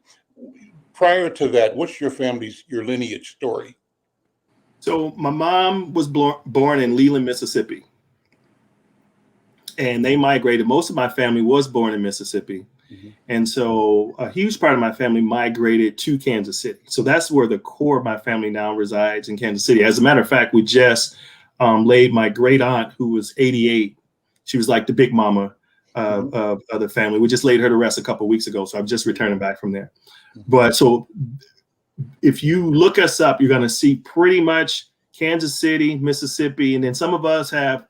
Prior to that, what's your lineage story? So my mom was born in Leland, Mississippi. And they migrated. Most of my family was born in Mississippi. Mm-hmm. And so a huge part of my family migrated to Kansas City. So that's where the core of my family now resides, in Kansas City. As a matter of fact, we just laid my great aunt, who was 88. She was like the big mama of the family. We just laid her to rest a couple of weeks ago. So I'm just returning back from there. Mm-hmm. But so if you look us up, you're going to see pretty much Kansas City, Mississippi. And then some of us have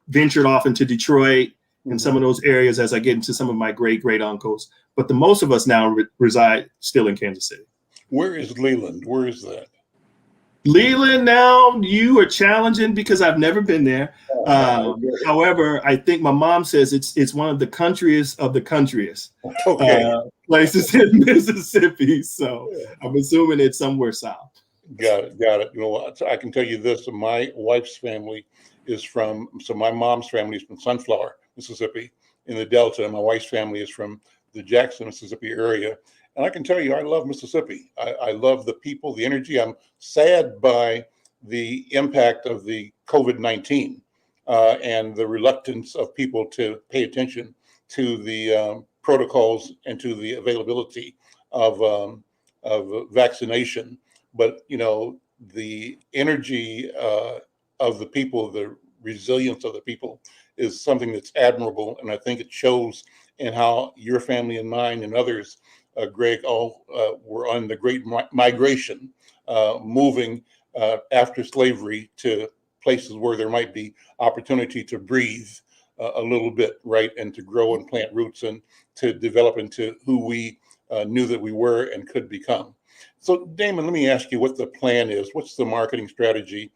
ventured off into Detroit and some of those areas as I get into some of my great uncles. But the most of us now reside still in Kansas City. Where is Leland? Where is that? Leland, now you are challenging because I've never been there. However, I think my mom says it's one of the countryest of the countryest places in Mississippi. So I'm assuming it's somewhere south. Got it. I can tell you this: my wife's family my mom's family is from Sunflower, Mississippi, in the Delta, and my wife's family is from the Jackson, Mississippi area. And I can tell you, I love Mississippi. I love the people, the energy. I'm sad by the impact of the COVID-19 and the reluctance of people to pay attention to the protocols and to the availability of vaccination. But, the energy of the people, the resilience of the people is something that's admirable. And I think it shows and how your family and mine and others, Greg, all were on the great migration, moving after slavery to places where there might be opportunity to breathe a little bit, right, and to grow and plant roots and to develop into who we knew that we were and could become. So, Damon, let me ask you what the plan is. What's the marketing strategy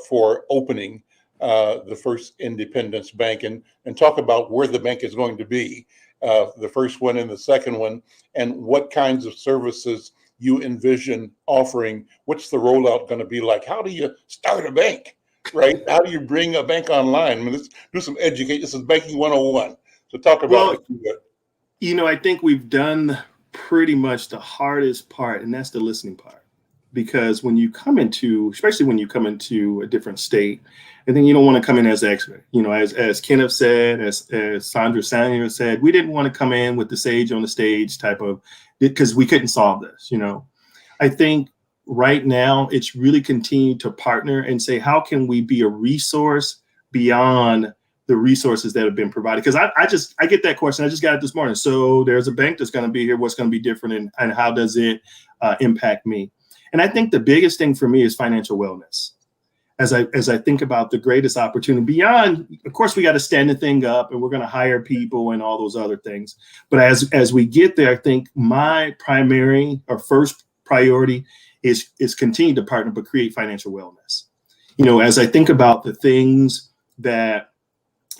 for opening the first Independence Bank, and talk about where the bank is going to be, the first one and the second one, and what kinds of services you envision offering. What's the rollout going to be like? How do you start a bank, right? How do you bring a bank online? I mean, let's do some education. This is Banking 101. So talk about I think we've done pretty much the hardest part, and that's the listening part. Because especially when you come into a different state, and then you don't want to come in as an expert. As Kenneth said, as Sandra Samuel said, we didn't want to come in with the sage on the stage type of, because we couldn't solve this. I think right now it's really continued to partner and say, how can we be a resource beyond the resources that have been provided? Because I get that question. I just got it this morning. So there's a bank that's going to be here. What's going to be different, and how does it impact me? And I think the biggest thing for me is financial wellness. As I think about the greatest opportunity beyond, of course, we got to stand the thing up and we're going to hire people and all those other things. But as we get there, I think my primary or first priority is continue to partner, but create financial wellness. As I think about the things that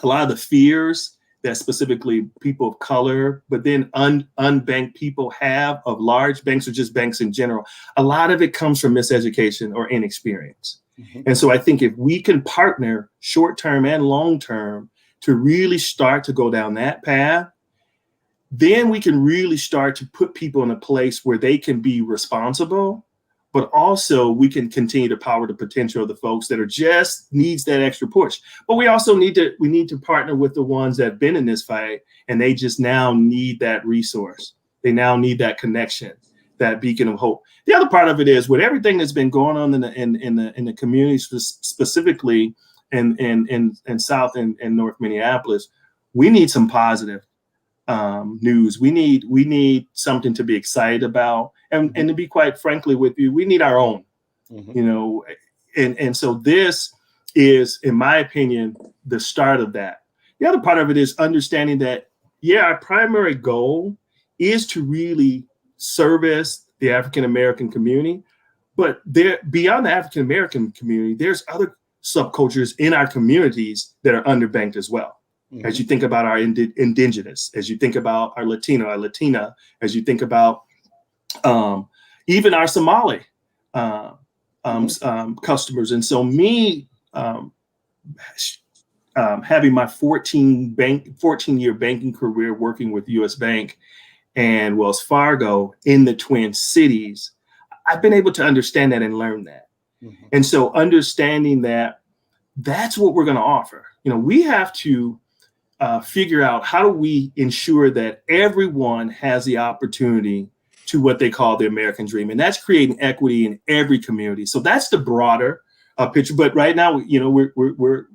a lot of the fears that specifically people of color, but then unbanked people have of large banks or just banks in general, a lot of it comes from miseducation or inexperience. Mm-hmm. And so I think if we can partner short-term and long-term to really start to go down that path, then we can really start to put people in a place where they can be responsible, but also we can continue to power the potential of the folks that are just needs that extra push. But we also need to partner with the ones that have been in this fight, and they just now need that resource. They now need that connection, that beacon of hope. The other part of it is with everything that's been going on in the communities, specifically in South and North Minneapolis, we need some positive news. We need something to be excited about, and to be quite frankly with you, we need our own. Mm-hmm. And so this is, in my opinion, the start of that. The other part of it is understanding that our primary goal is to really service the African American community, but beyond the African American community, there's other subcultures in our communities that are underbanked as well. Mm-hmm. As you think about our indigenous, as you think about our Latino, our Latina, as you think about even our Somali customers. And so having my 14-year banking career working with US Bank and Wells Fargo in the Twin Cities, I've been able to understand that and learn that. Mm-hmm. And so understanding that that's what we're going to offer. We have to figure out how do we ensure that everyone has the opportunity to what they call the American dream. And that's creating equity in every community. So that's the broader picture. But right now, we're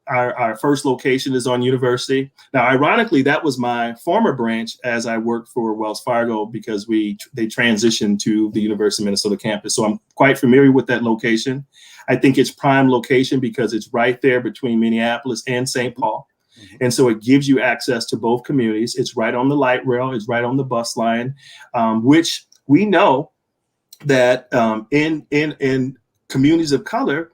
our first location is on University. Now, ironically, that was my former branch as I worked for Wells Fargo because they transitioned to the University of Minnesota campus. So I'm quite familiar with that location. I think it's prime location because it's right there between Minneapolis and St. Paul. Mm-hmm. And so it gives you access to both communities. It's right on the light rail. It's right on the bus line, which we know that in communities of color,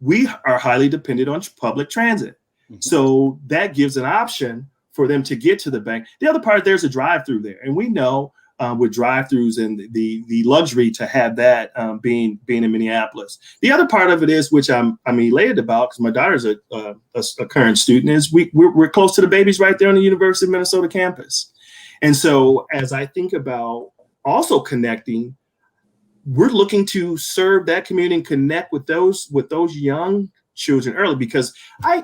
we are highly dependent on public transit. Mm-hmm. So that gives an option for them to get to the bank. The other part, there's a drive-through there. And we know with drive-throughs and the luxury to have that being in Minneapolis. The other part of it is, which I'm elated about because my daughter's a current student, is we're close to the babies right there on the University of Minnesota campus. And so as I think about also connecting, we're looking to serve that community and connect with those young children early, because I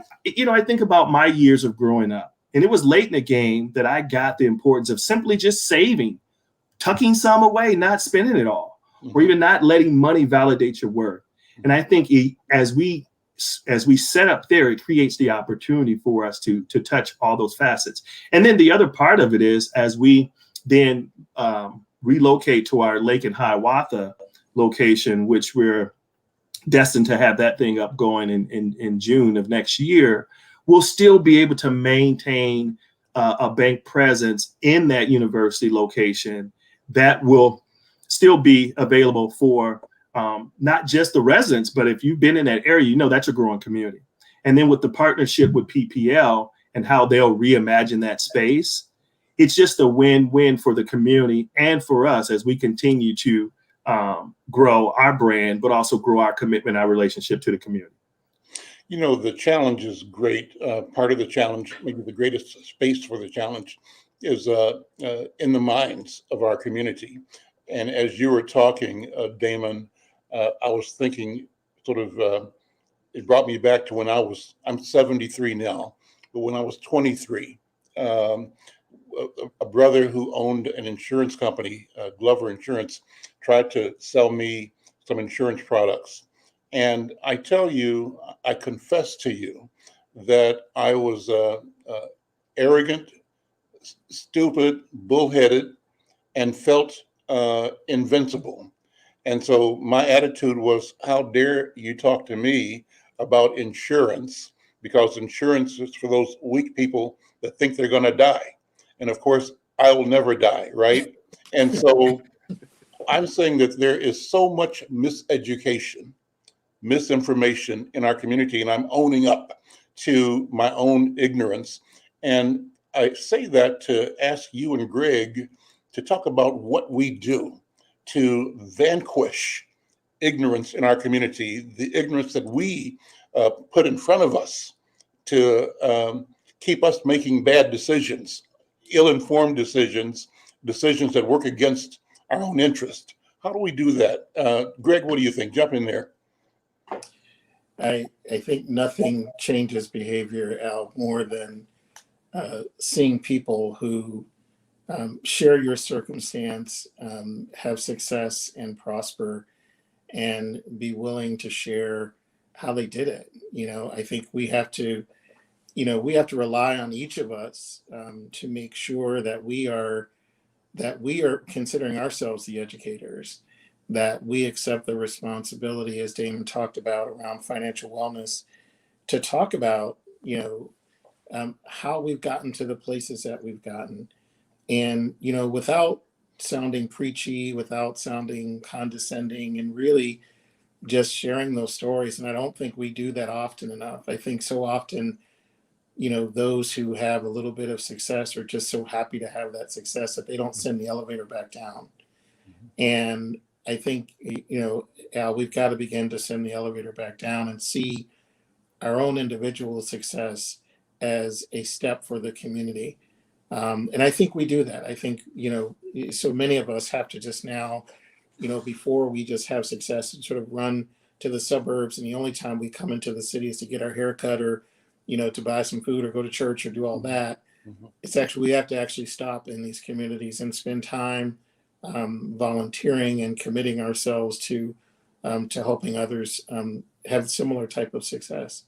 think about my years of growing up, and it was late in the game that I got the importance of simply just saving, tucking some away, not spending it all, mm-hmm. or even not letting money validate your worth. And I think as we as we set up there, it creates the opportunity for us to touch all those facets. And then the other part of it is, as we then relocate to our Lake and Hiawatha location, which we're destined to have that thing up going in June of next year, we'll still be able to maintain a bank presence in that university location that will still be available for not just the residents, but if you've been in that area, you know that's a growing community. And then with the partnership with PPL and how they'll reimagine that space, it's just a win-win for the community and for us as we continue to grow our brand, but also grow our commitment, our relationship to the community. You know, the challenge is great. Part of the challenge, maybe the greatest space for the challenge, is in the minds of our community. And as you were talking, Damon, I was thinking sort of, it brought me back to when I'm 73 now, but when I was 23, a brother who owned an insurance company, Glover Insurance, tried to sell me some insurance products. And I tell you, I confess to you that I was arrogant, stupid, bullheaded, and felt invincible. And so my attitude was, how dare you talk to me about insurance? Because insurance is for those weak people that think they're going to die. And of course, I will never die, right? And so I'm saying that there is so much miseducation, misinformation in our community, and I'm owning up to my own ignorance. And I say that to ask you and Greg to talk about what we do to vanquish ignorance in our community, the ignorance that we put in front of us to keep us making bad decisions, ill-informed decisions, decisions that work against our own interest. How do we do that? Greg, what do you think? Jump in there. I think nothing changes behavior, Al, more than seeing people who share your circumstance, have success and prosper, and be willing to share how they did it. You know, I think we have to rely on each of us to make sure that we are considering ourselves the educators, that we accept the responsibility, as Damon talked about, around financial wellness, to talk about, how we've gotten to the places that we've gotten. And, without sounding preachy, without sounding condescending, and really just sharing those stories. And I don't think we do that often enough. I think so often, those who have a little bit of success are just so happy to have that success that they don't send the elevator back down. And I think, Al, we've got to begin to send the elevator back down and see our own individual success as a step for the community. And I think we do that. I think, so many of us have to just now, before we just have success and sort of run to the suburbs. And the only time we come into the city is to get our hair cut or, to buy some food or go to church or do all that. Mm-hmm. It's actually, we have to actually stop in these communities and spend time volunteering and committing ourselves to helping others have similar type of success.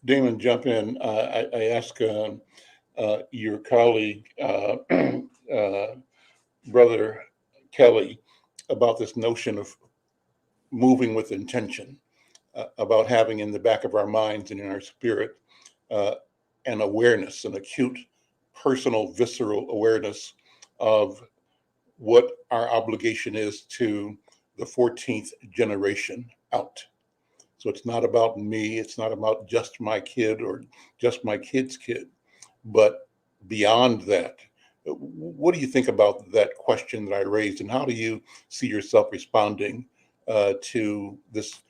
Damon, jump in. I asked your colleague, Brother Kelly, about this notion of moving with intention, about having in the back of our minds and in our spirit an awareness, an acute, personal, visceral awareness of what our obligation is to the 14th generation out. So it's not about me, it's not about just my kid or just my kid's kid, but beyond that. What do you think about that question that I raised, and how do you see yourself responding to this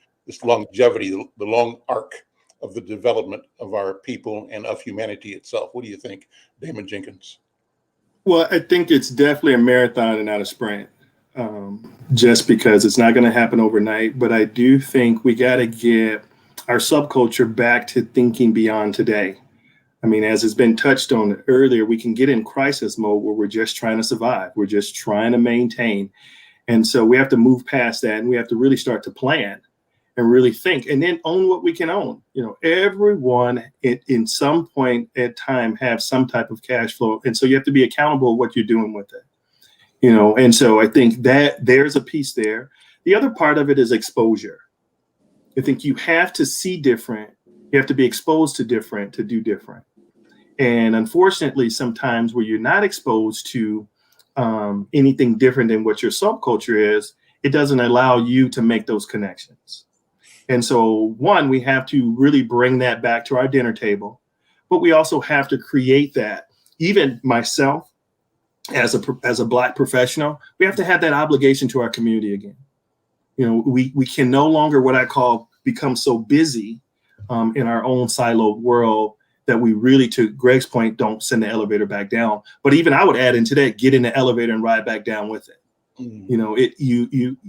longevity, the long arc of the development of our people and of humanity itself? What do you think, Damon Jenkins? Well, I think it's definitely a marathon and not a sprint, just because it's not going to happen overnight. But I do think we got to get our subculture back to thinking beyond today. I mean, as has been touched on earlier, we can get in crisis mode where we're just trying to survive. We're just trying to maintain. And so we have to move past that, and we have to really start to plan. and really think, and then own what we can own. Everyone in some point at time have some type of cash flow. And so you have to be accountable for what you're doing with it. And so I think that there's a piece there. The other part of it is exposure. I think you have to see different. You have to be exposed to different to do different. And unfortunately, sometimes where you're not exposed to anything different than what your subculture is, it doesn't allow you to make those connections. And so, one, we have to really bring that back to our dinner table, but we also have to create that. Even myself, as a Black professional, we have to have that obligation to our community again. We can no longer, what I call, become so busy in our own siloed world that we really, to Greg's point, don't send the elevator back down. But even I would add into that, get in the elevator and ride back down with it.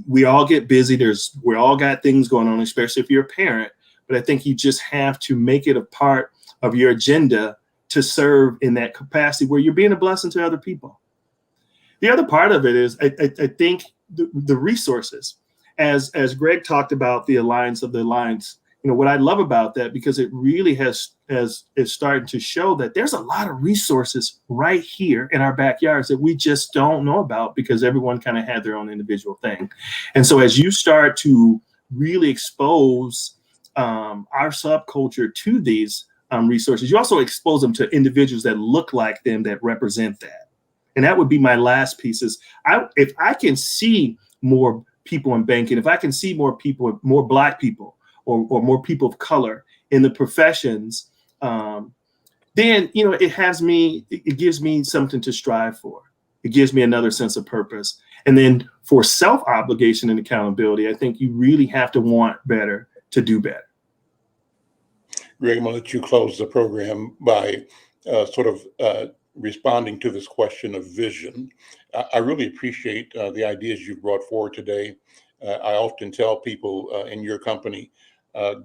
We all get busy. We all got things going on, especially if you're a parent. But I think you just have to make it a part of your agenda to serve in that capacity where you're being a blessing to other people. The other part of it is, I think the resources, as Greg talked about the alliance of the alliance. What I love about that, because it really is starting to show that there's a lot of resources right here in our backyards that we just don't know about because everyone kind of had their own individual thing. And so as you start to really expose our subculture to these resources, you also expose them to individuals that look like them, that represent that. And that would be my last piece is, if I can see more people in banking, if I can see more people, more Black people, or more people of color in the professions, then it gives me something to strive for. It gives me another sense of purpose. And then for self-obligation and accountability, I think you really have to want better to do better. Greg, I'm going to let you close the program by responding to this question of vision. I really appreciate the ideas you've brought forward today. I often tell people in your company,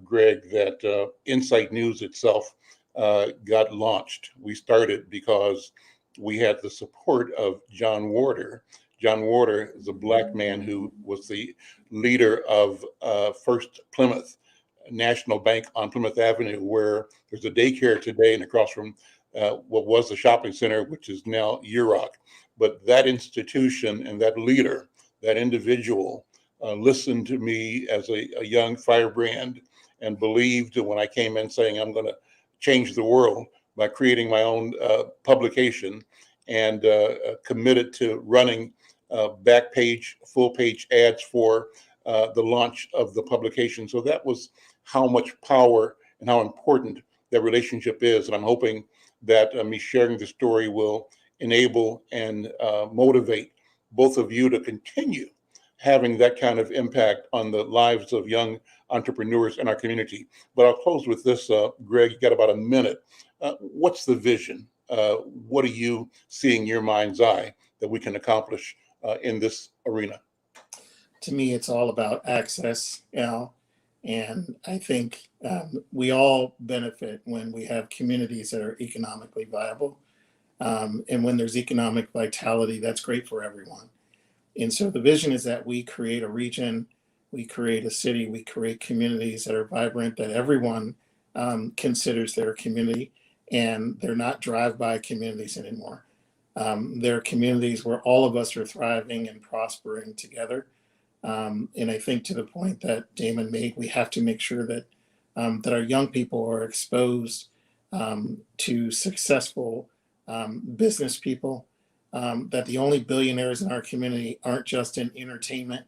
Greg, that Insight News itself got launched. We started because we had the support of John Warder. John Warder is a Black man who was the leader of First Plymouth National Bank on Plymouth Avenue, where there's a daycare today and across from what was the shopping center, which is now Yearrock. But that institution and that leader, that individual, listened to me as a young firebrand and believed when I came in saying I'm going to change the world by creating my own publication, and committed to running back page, full page ads for the launch of the publication. So that was how much power and how important that relationship is. And I'm hoping that me sharing the story will enable and motivate both of you to continue having that kind of impact on the lives of young entrepreneurs in our community. But I'll close with this, Greg, you got about a minute. What's the vision? What are you seeing in your mind's eye that we can accomplish in this arena? To me, it's all about access, Al. And I think we all benefit when we have communities that are economically viable. And when there's economic vitality, that's great for everyone. And so the vision is that we create a region, we create a city, we create communities that are vibrant, that everyone considers their community, and they're not drive-by communities anymore. They're communities where all of us are thriving and prospering together. And I think to the point that Damon made, we have to make sure that that our young people are exposed to successful business people, that the only billionaires in our community aren't just in entertainment,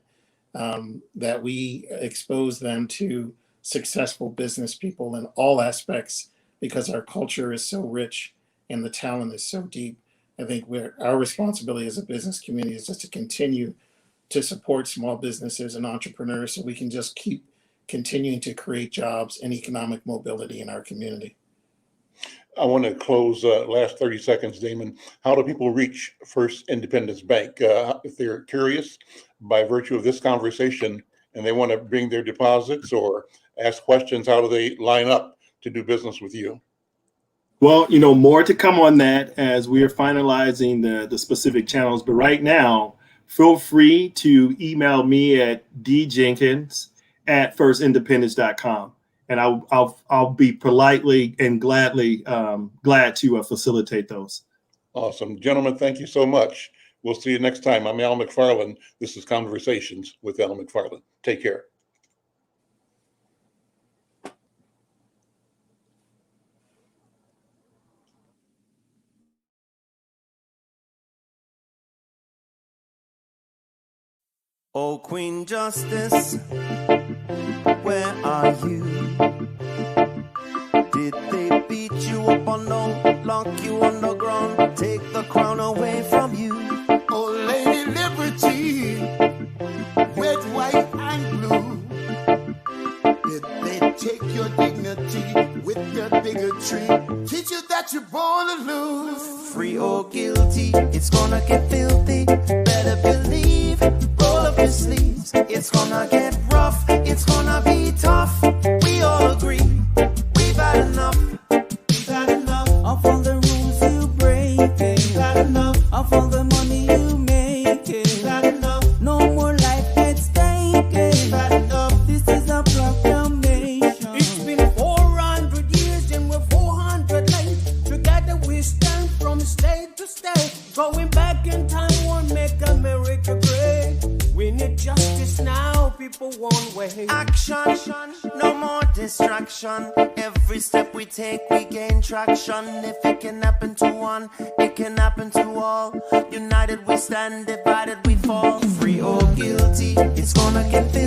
that we expose them to successful business people in all aspects, because our culture is so rich and the talent is so deep. I think our responsibility as a business community is just to continue to support small businesses and entrepreneurs so we can just keep continuing to create jobs and economic mobility in our community. I want to close last 30 seconds, Damon. How do people reach First Independence Bank? If they're curious by virtue of this conversation and they want to bring their deposits or ask questions, how do they line up to do business with you? Well, more to come on that as we are finalizing the specific channels. But right now, feel free to email me at djenkins at firstindependence.com. And I'll be politely and gladly glad to facilitate those. Awesome. Gentlemen, thank you so much. We'll see you next time. I'm Al McFarlane. This is Conversations with Al McFarlane. Take care. Oh, Queen Justice, where are you? Did they beat you up or no? Lock you on the ground, take the crown away from you? Oh, Lady Liberty, red, white, and blue. Did they take your dignity with their bigotry? Teach you that you're born to lose. Free or guilty, it's gonna get filthy. Better believe, roll up your sleeves. It's gonna get rough, it's gonna be tough. We all agree, we've had enough. We've had enough Of all the rules you break, We've had enough of all the money you make, We've had enough no more life gets taken. We've had enough. This is a proclamation. It's been 400 years and we're 400 late. Together we stand from state to state. Going back in time won't make America great. We need justice now, people won't wait. Action, no more distraction. Every step we take, we gain traction. If it can happen to one, it can happen to all. United we stand, divided we fall. Free or guilty, it's gonna get big.